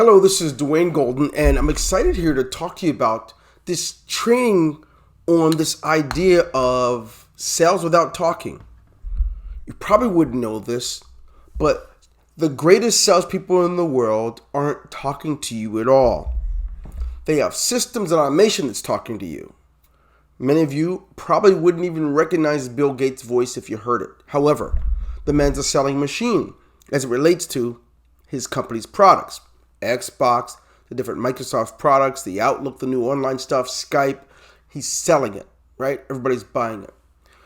Hello, this is Dwayne Golden, and I'm excited here to talk to you about this training on this idea of sales without talking. You probably wouldn't know this, but the greatest salespeople in the world aren't talking to you at all. They have systems and automation that's talking to you. Many of you probably wouldn't even recognize Bill Gates' voice if you heard it. However, the man's a selling machine as it relates to his company's products. Xbox, the different Microsoft products, the Outlook, the new online stuff, Skype. He's selling it, right? Everybody's buying it.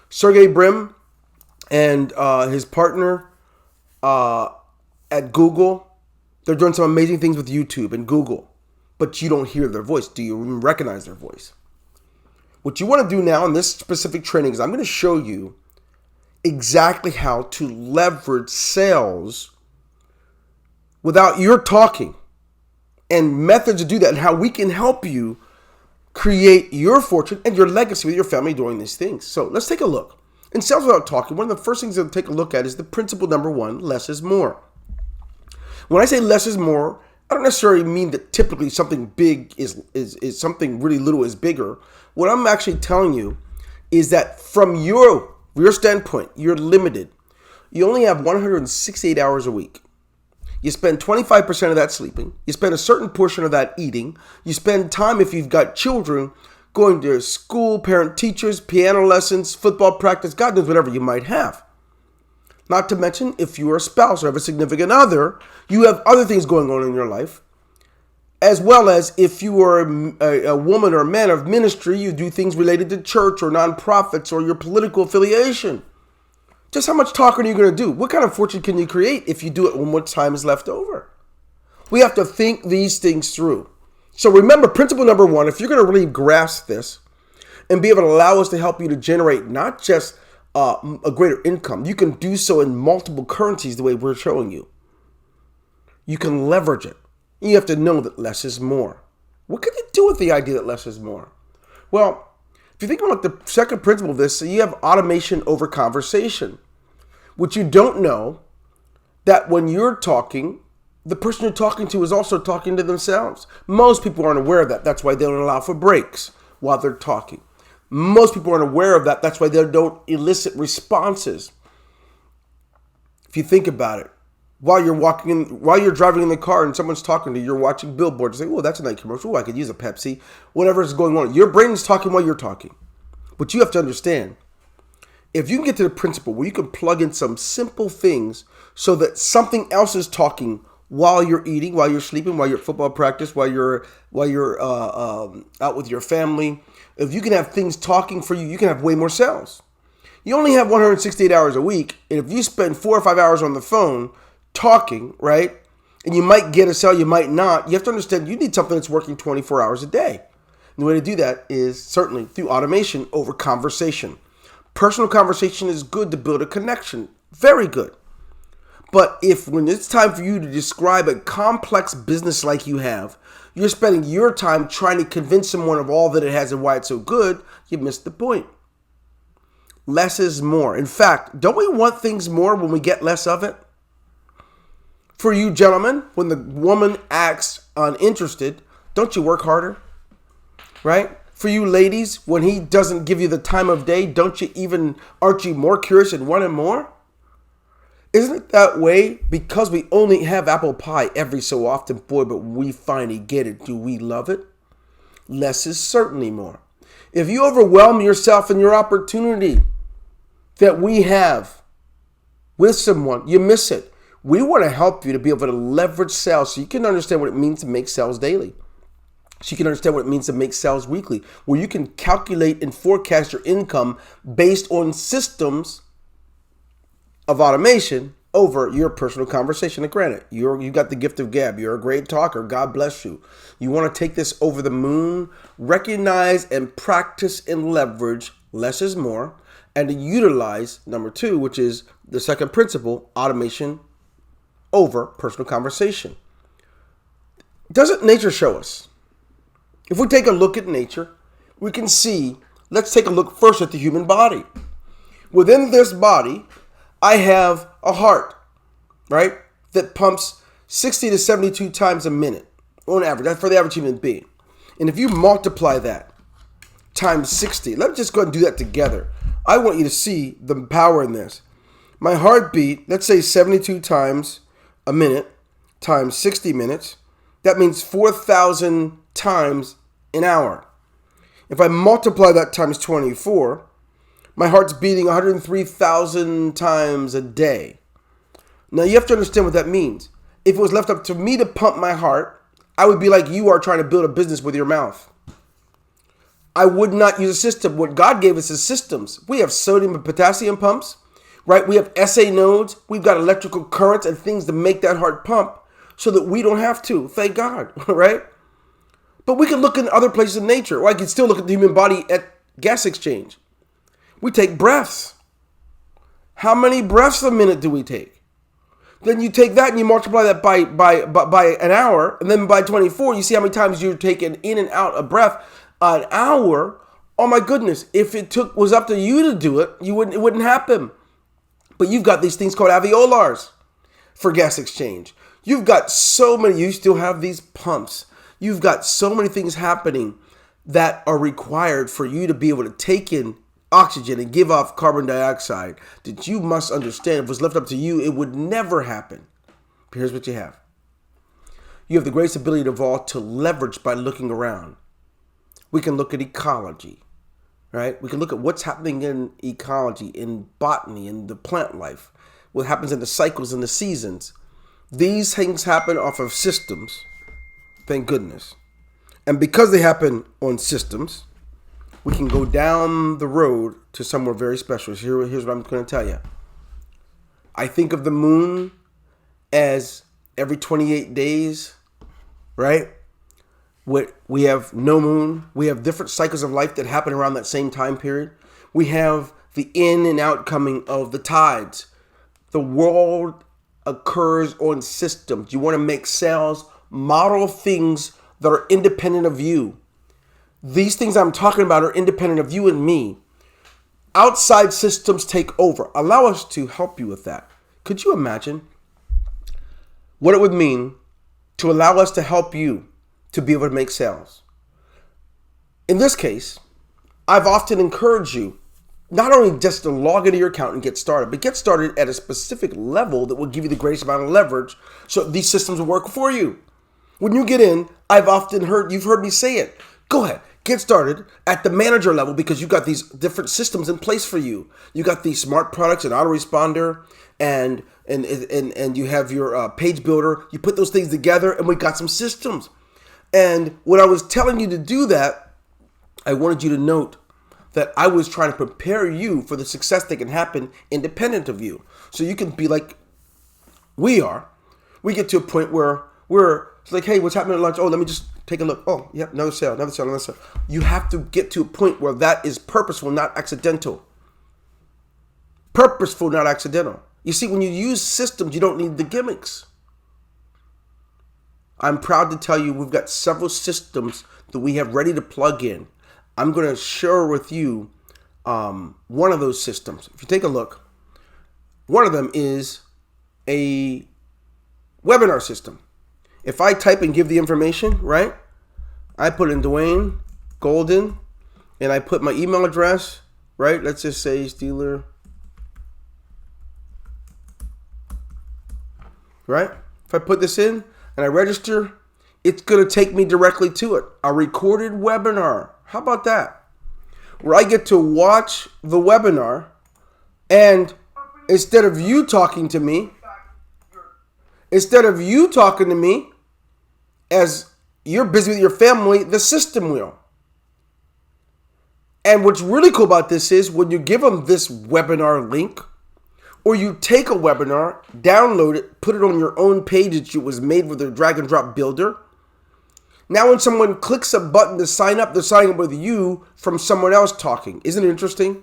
Sergey Brin and his partner at Google, they're doing some amazing things with YouTube and Google, but you don't hear their voice. Do you even recognize their voice? What you want to do now in this specific training is I'm going to show you exactly how to leverage sales without your talking, and methods to do that, and how we can help you create your fortune and your legacy with your family doing these things. So let's take a look. In sales without talking, one of the first things to take a look at is the principle number one: less is more. When I say less is more, I don't necessarily mean that typically something big is something really little is bigger. What I'm actually telling you is that from your standpoint, you're limited. You only have 168 hours a week. You spend 25% of that sleeping. You spend a certain portion of that eating. You spend time, if you've got children, going to school, parent teachers, piano lessons, football practice, God knows whatever you might have. Not to mention, if you are a spouse or have a significant other, you have other things going on in your life. As well as if you are a woman or a man of ministry, you do things related to church or nonprofits or your political affiliation. Just how much talking are you going to do? What kind of fortune can you create if you do it when what time is left over? We have to think these things through. So remember, principle number one, if you're going to really grasp this and be able to allow us to help you to generate not just a greater income, you can do so in multiple currencies the way we're showing you. You can leverage it. You have to know that less is more. What can you do with the idea that less is more? Well, if you think about the second principle of this, so you have automation over conversation. What you don't know, that when you're talking, the person you're talking to is also talking to themselves. Most people aren't aware of that. That's why they don't allow for breaks while they're talking. Most people aren't aware of that. That's why they don't elicit responses. If you think about it, while you're driving in the car and someone's talking to you, you're watching billboards. You say, "Oh, that's a nice commercial. Oh, I could use a Pepsi." Whatever is going on, your brain is talking while you're talking. But you have to understand, if you can get to the principle where you can plug in some simple things so that something else is talking while you're eating, while you're sleeping, while you're at football practice, while you're out with your family, if you can have things talking for you, you can have way more sales. You only have 168 hours a week, and if you spend 4 or 5 hours on the phone talking, right, and you might get a sale, you might not, you have to understand you need something that's working 24 hours a day. And the way to do that is certainly through automation over conversation. Personal conversation is good to build a connection. Very good. But if when it's time for you to describe a complex business like you have, you're spending your time trying to convince someone of all that it has and why it's so good, you missed the point. Less is more. In fact, don't we want things more when we get less of it? For you gentlemen, when the woman acts uninterested, don't you work harder? Right? For you ladies, when he doesn't give you the time of day, aren't you more curious and wanting more? Isn't it that way? Because we only have apple pie every so often, boy, but we finally get it. Do we love it? Less is certainly more. If you overwhelm yourself in your opportunity that we have with someone, you miss it. We want to help you to be able to leverage sales so you can understand what it means to make sales daily. So you can understand what it means to make sales weekly, where you can calculate and forecast your income based on systems of automation over your personal conversation. And granted, you got the gift of gab. You're a great talker. God bless you. You want to take this over the moon, recognize and practice and leverage less is more, and to utilize number two, which is the second principle, automation over personal conversation. Doesn't nature show us? If we take a look at nature, we can see, let's take a look first at the human body. Within this body, I have a heart, right, that pumps 60 to 72 times a minute on average. That's for the average human being. And if you multiply that times 60, let's just go ahead and do that together. I want you to see the power in this. My heartbeat, let's say 72 times a minute times 60 minutes. That means 4,000 times an hour. If I multiply that times 24, my heart's beating 103,000 times a day. Now you have to understand what that means. If it was left up to me to pump my heart, I would be like you are trying to build a business with your mouth. I would not use a system. What God gave us is systems. We have sodium and potassium pumps, right? We have SA nodes. We've got electrical currents and things to make that heart pump so that we don't have to. Thank God, right? But we can look in other places in nature. Or I can still look at the human body at gas exchange. We take breaths. How many breaths a minute do we take? Then you take that and you multiply that by an hour, and then by 24, you see how many times you're taking in and out a breath. An hour, oh my goodness, if it was up to you to do it, it wouldn't happen. But you've got these things called alveolars for gas exchange. You've got so many, you still have these pumps. You've got so many things happening that are required for you to be able to take in oxygen and give off carbon dioxide that you must understand. If it was left up to you, it would never happen. But here's what you have. You have the greatest ability of all to leverage by looking around. We can look at ecology, right? We can look at what's happening in ecology, in botany, in the plant life, what happens in the cycles and the seasons. These things happen off of systems, thank goodness. And because they happen on systems, we can go down the road to somewhere very special. Here's what I'm going to tell you. I think of the moon as every 28 days, right? We have no moon. We have different cycles of life that happen around that same time period. We have the in and out coming of the tides. The world occurs on systems. You want to make sales, model things that are independent of you. These things I'm talking about are independent of you and me. Outside systems take over. Allow us to help you with that. Could you imagine what it would mean to allow us to help you to be able to make sales? In this case, I've often encouraged you not only just to log into your account and get started, but get started at a specific level that will give you the greatest amount of leverage so these systems will work for you. When you get in, you've heard me say it. Go ahead, get started at the manager level because you've got these different systems in place for you. You got these smart products and autoresponder and you have your page builder. You put those things together and we got some systems. And when I was telling you to do that, I wanted you to note that I was trying to prepare you for the success that can happen independent of you. So you can be like we are. We get to a point where it's like, hey, what's happening at lunch? Oh, let me just take a look. Oh, yep, another sale. You have to get to a point where that is purposeful, not accidental. Purposeful, not accidental. You see, when you use systems, you don't need the gimmicks. I'm proud to tell you we've got several systems that we have ready to plug in. I'm going to share with you one of those systems. If you take a look, one of them is a webinar system. If I type and give the information, right, I put in Dwayne Golden and I put my email address, right, let's just say Steeler, right? If I put this in and I register, it's going to take me directly to it. A recorded webinar. How about that? Where I get to watch the webinar and instead of you talking to me as you're busy with your family, the system will. And what's really cool about this is when you give them this webinar link, or you take a webinar, download it, put it on your own page that it was made with a drag and drop builder. Now when someone clicks a button to sign up, they're signing up with you from someone else talking. Isn't it interesting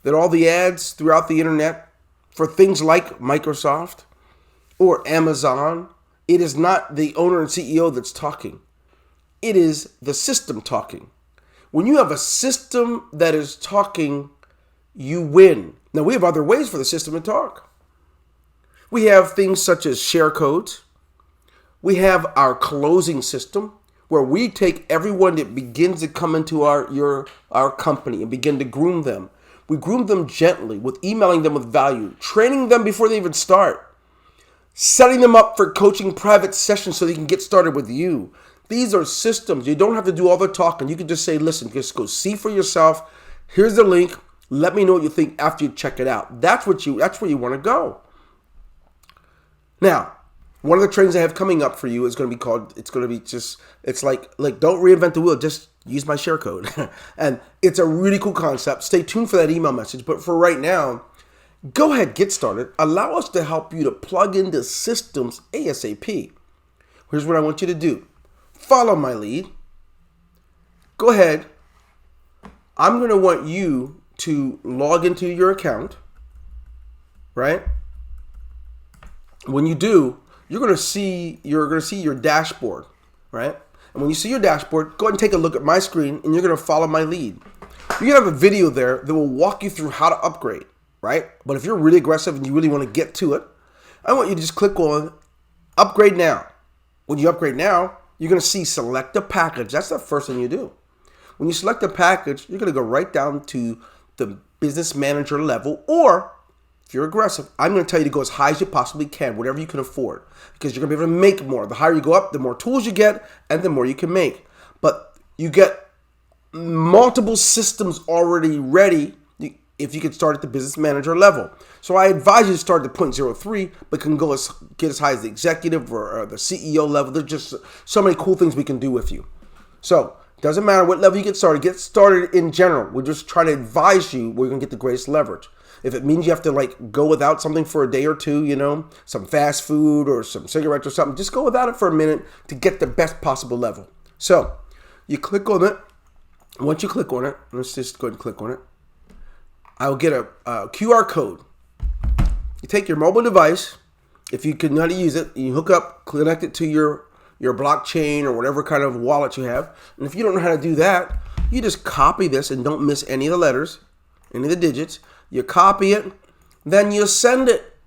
that all the ads throughout the internet for things like Microsoft or Amazon, it is not the owner and CEO that's talking. It is the system talking. When you have a system that is talking, you win. Now, we have other ways for the system to talk. We have things such as share codes. We have our closing system where we take everyone that begins to come into our company and begin to groom them. We groom them gently with emailing them with value, training them before they even start, setting them up for coaching private sessions so they can get started with you. These are systems. You don't have to do all the talking. You can just say, listen, just go see for yourself. Here's the link. Let me know what you think after you check it out. That's where you want to go. Now, one of the trainings I have coming up for you is going to be called, it's like don't reinvent the wheel, just use my share code. And it's a really cool concept. Stay tuned for that email message. But for right now, go ahead, get started. Allow us to help you to plug into systems ASAP. Here's what I want you to do. Follow my lead. Go ahead. I'm going to want you to log into your account, right? When you do, you're going to see your dashboard, right? And when you see your dashboard, go ahead and take a look at my screen, and you're going to follow my lead. You're going to have a video there that will walk you through how to upgrade, right? But if you're really aggressive and you really want to get to it, I want you to just click on Upgrade Now. When you upgrade now, you're going to see Select a Package. That's the first thing you do. When you select a package, you're going to go right down to the business manager level, or if you're aggressive, I'm going to tell you to go as high as you possibly can, whatever you can afford, because you're going to be able to make more. The higher you go up, the more tools you get, and the more you can make. But you get multiple systems already ready if you can start at the business manager level. So I advise you to start at the 0.03, but can get as high as the executive or the CEO level. There's just so many cool things we can do with you. So doesn't matter what level you get started in general. We're just trying to advise you where you're going to get the greatest leverage. If it means you have to go without something for a day or two, some fast food or some cigarettes or something, just go without it for a minute to get the best possible level. So you click on it. Once you click on it, let's just go ahead and click on it. I'll get a QR code. You take your mobile device, if you can know how to use it, you hook up, connect it to your blockchain or whatever kind of wallet you have. And if you don't know how to do that, you just copy this and don't miss any of the letters, any of the digits. You copy it, then you send it.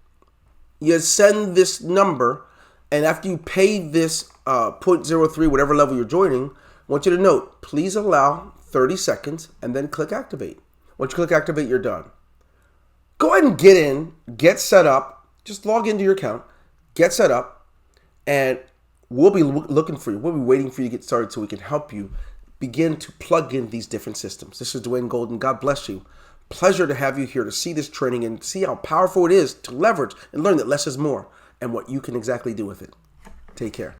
You send this number, and after you pay this 0.03, whatever level you're joining, I want you to note, please allow 30 seconds and then click activate. Once you click activate, you're done. Go ahead and get in, get set up. Just log into your account, get set up, and we'll be looking for you. We'll be waiting for you to get started so we can help you begin to plug in these different systems. This is Dwayne Golden. God bless you. Pleasure to have you here to see this training and see how powerful it is to leverage and learn that less is more and what you can exactly do with it. Take care.